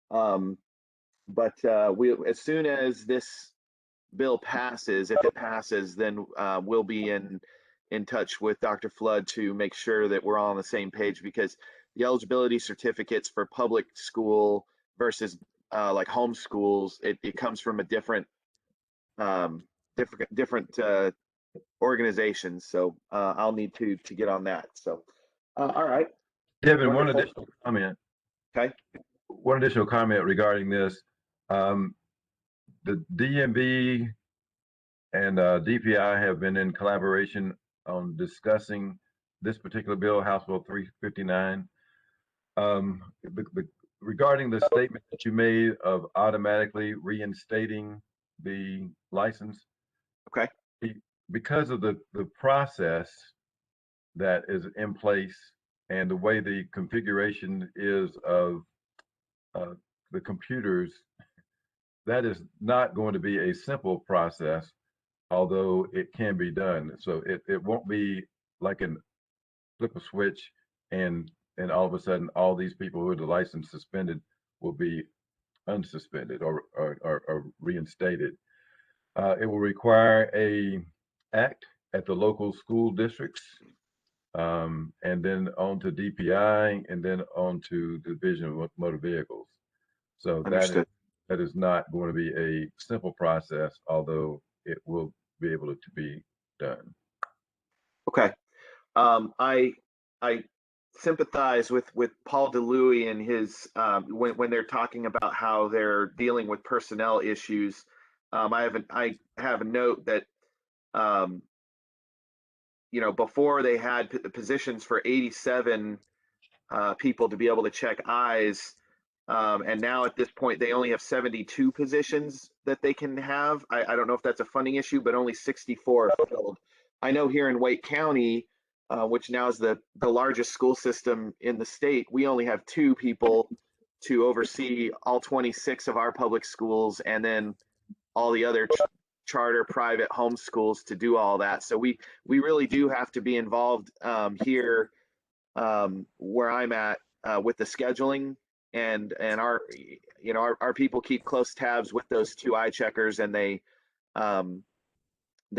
But as soon as this bill passes, if it passes, then we'll be in touch with Dr. Flood to make sure that we're all on the same page, because the eligibility certificates for public school versus like home schools, it comes from a different organizations. So I'll need to get on that. So all right. Devin, one Wonderful. additional comment. Okay. One additional comment regarding this. The DMV and DPI have been in collaboration on discussing this particular bill, House Bill 359. Regarding the statement that you made of automatically reinstating the license. Okay. Because of the process that is in place and the way the configuration is of the computers, that is not going to be a simple process, although it can be done. So it won't be like an flip a switch and all of a sudden all these people who are the license suspended will be unsuspended or reinstated. It will require a act at the local school districts, and then on to DPI, and then on to the Division of Motor Vehicles. So Understood. that is not going to be a simple process, although it will be able to be done. Okay. I sympathize with Paul DeLuey and his when they're talking about how they're dealing with personnel issues. I have a note that you know, before they had positions for 87 people to be able to check eyes, and now at this point they only have 72 positions that they can have. I don't know if that's a funding issue, but only 64 are filled. I know here in Wake County, which now is the largest school system in the state, we only have 2 people to oversee all 26 of our public schools, and then all the other charter private home schools to do all that. So we really do have to be involved here where I'm at with the scheduling, and our, you know, our people keep close tabs with those 2 eye checkers, and they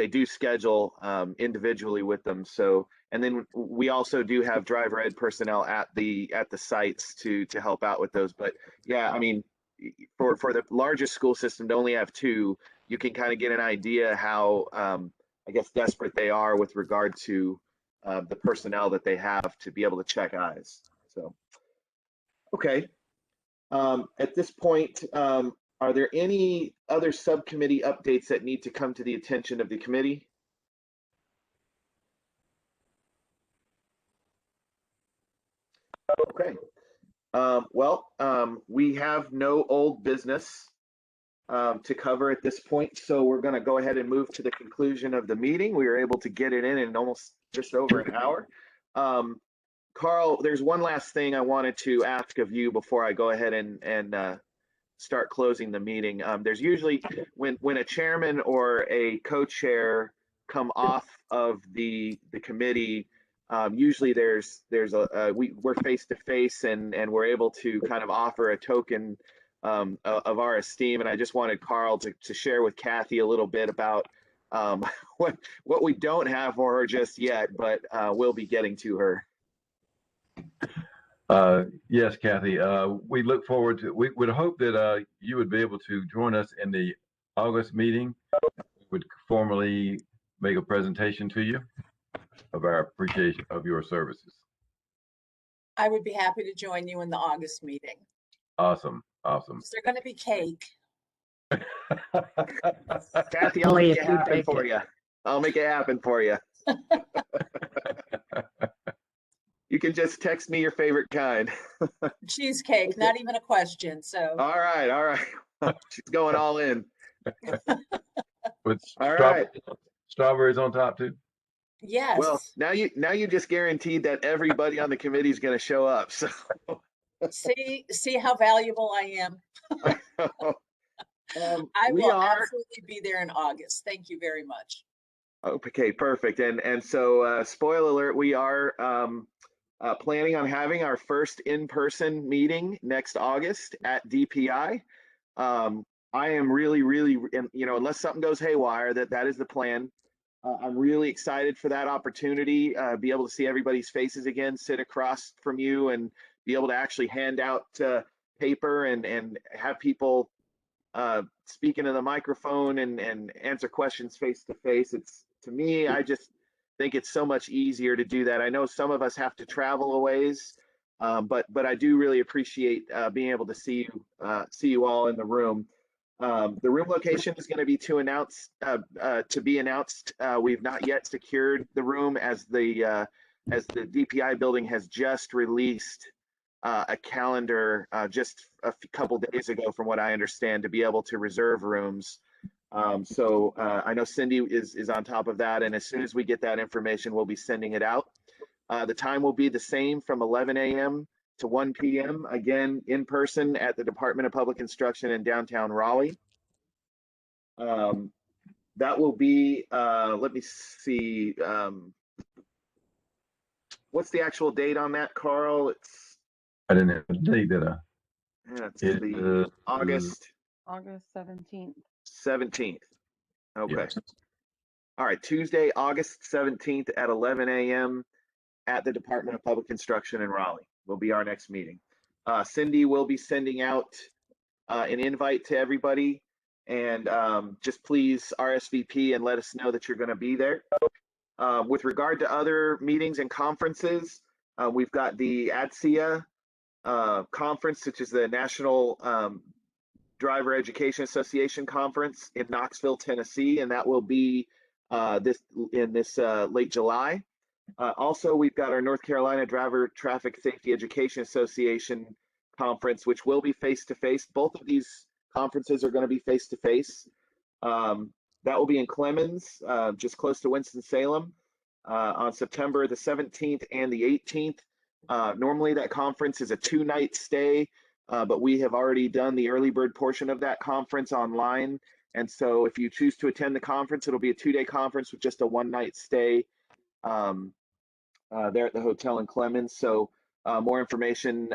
do schedule individually with them. So, and then we also do have driver ed personnel at the sites to help out with those. But yeah, I mean, for the largest school system to only have 2, you can kind of get an idea how I guess desperate they are with regard to the personnel that they have to be able to check eyes. So, okay. At this point, are there any other subcommittee updates that need to come to the attention of the committee? Okay. Well, we have no old business to cover at this point, so we're going to go ahead and move to the conclusion of the meeting. We were able to get it in almost just over an hour. Carl, there's one last thing I wanted to ask of you before I go ahead and start closing the meeting. There's usually when a chairman or a co-chair come off of the committee, usually we're face to face and we're able to kind of offer a token of our esteem. And I just wanted Carl to share with Kathy a little bit about what we don't have for her just yet, but we'll be getting to her. Yes, Kathy. We look forward to. We would hope that you would be able to join us in the August meeting. We would formally make a presentation to you of our appreciation of your services. I would be happy to join you in the August meeting. Awesome, awesome. Is there going to be cake? Kathy, I'll Only make if it you happen bake for it. you. I'll make it happen for you. You can just text me your favorite kind. Cheesecake, not even a question. So All right, all right. She's going all in. With All right. strawberries on top too. yes. Well, now you just guaranteed that everybody on the committee is going to show up. So See how valuable I am. I we will are absolutely be there in August. Thank you very much. okay. Perfect. And so spoiler alert: we are planning on having our first in-person meeting next August at DPI. I am really, unless something goes haywire, that is the plan. I'm really excited for that opportunity, be able to see everybody's faces again, sit across from you, and be able to actually hand out paper and have people speak into the microphone and answer questions face to face. It's, to me, I just think it's so much easier to do that. I know some of us have to travel a ways, but I do really appreciate being able to see you all in the room. The room location is going to be to be announced. We've not yet secured the room as the DPI building has just released a calendar just a couple days ago, from what I understand, to be able to reserve rooms. So I know Cindy is on top of that, and as soon as we get that information, we'll be sending it out. The time will be the same, from 11 a.m. to 1 p.m. again, in person at the Department of Public Instruction in downtown Raleigh. That will be, let me see, what's the actual date on that, Carl? I didn't have a date, did I? Yeah, it's the August 17th. 17th. Okay. Yes. All right, Tuesday, August 17th at 11 a.m. at the Department of Public Instruction in Raleigh will be our next meeting. Cindy will be sending out an invite to everybody, and just please RSVP and let us know that you're going to be there. With regard to other meetings and conferences, we've got the ADCEA conference, which is the National Driver Education Association conference in Knoxville, Tennessee, and that will be this late July. Also, we've got our North Carolina Driver Traffic Safety Education Association conference, which will be face-to-face. Both of these conferences are going to be face-to-face. That will be in Clemens, just close to Winston-Salem, on September the 17th and the 18th. Normally that conference is a 2-night stay, but we have already done the early bird portion of that conference online. And so if you choose to attend the conference, it'll be a 2-day conference with just a 1-night stay there at the hotel in Clemens. So more information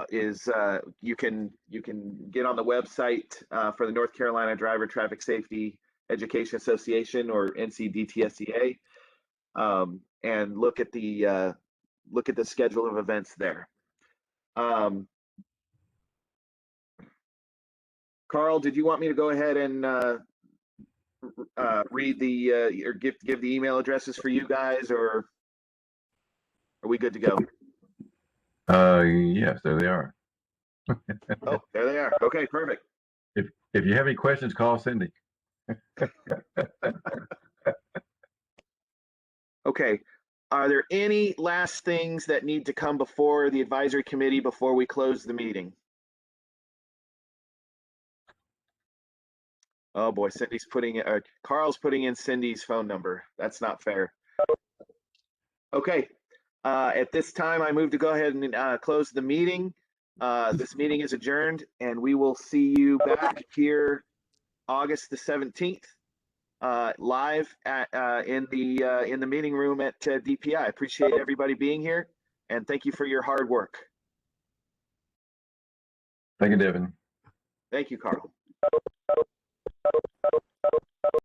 is you can get on the website for the North Carolina Driver Traffic Safety Education Association, or NCDTSEA, and look at the schedule of events there. Carl, did you want me to go ahead and read or give the email addresses for you guys, or are we good to go? Yes, there they are. Oh, there they are. Okay, perfect. If you have any questions, call Cindy. Okay. Are there any last things that need to come before the advisory committee before we close the meeting? Oh boy, Carl's putting in Cindy's phone number. That's not fair. Okay. At this time, I move to go ahead and close the meeting. This meeting is adjourned, and we will see you back here August the 17th live at in the meeting room at DPI. I appreciate everybody being here, and thank you for your hard work. Thank you, Devin. Thank you, Carl.